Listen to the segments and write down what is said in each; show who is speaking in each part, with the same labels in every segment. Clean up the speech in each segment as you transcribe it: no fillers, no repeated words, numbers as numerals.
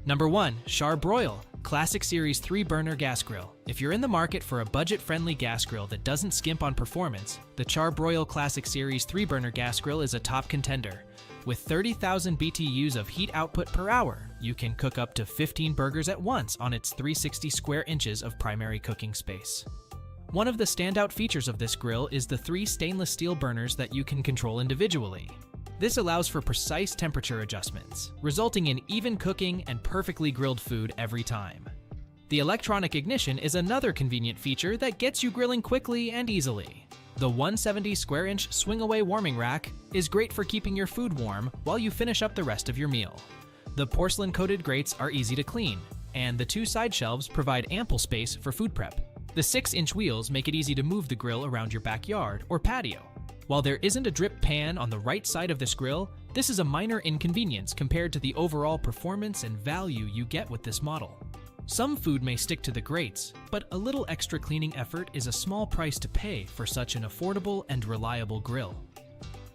Speaker 1: Number 1. Char-Broil Classic Series 3-burner gas grill. If you're in the market for a budget-friendly gas grill that doesn't skimp on performance, the Char-Broil Classic Series 3-burner gas grill is a top contender. With 30,000 BTUs of heat output per hour, you can cook up to 15 burgers at once on its 360 square inches of primary cooking space. One of the standout features of this grill is the 3 stainless steel burners that you can control individually. This allows for precise temperature adjustments, resulting in even cooking and perfectly grilled food every time. The electronic ignition is another convenient feature that gets you grilling quickly and easily. The 170 square inch swing-away warming rack is great for keeping your food warm while you finish up the rest of your meal. The porcelain-coated grates are easy to clean, and the 2 side shelves provide ample space for food prep. The 6-inch wheels make it easy to move the grill around your backyard or patio. While there isn't a drip pan on the right side of this grill, this is a minor inconvenience compared to the overall performance and value you get with this model. Some food may stick to the grates, but a little extra cleaning effort is a small price to pay for such an affordable and reliable grill.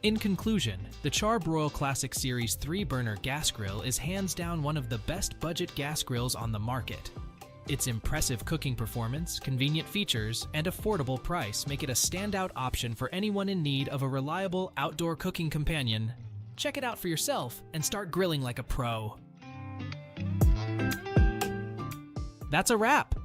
Speaker 1: In conclusion, the Char-Broil Classic Series 3-burner gas grill is hands down one of the best budget gas grills on the market. Its impressive cooking performance, convenient features, and affordable price make it a standout option for anyone in need of a reliable outdoor cooking companion. Check it out for yourself and start grilling like a pro. That's a wrap!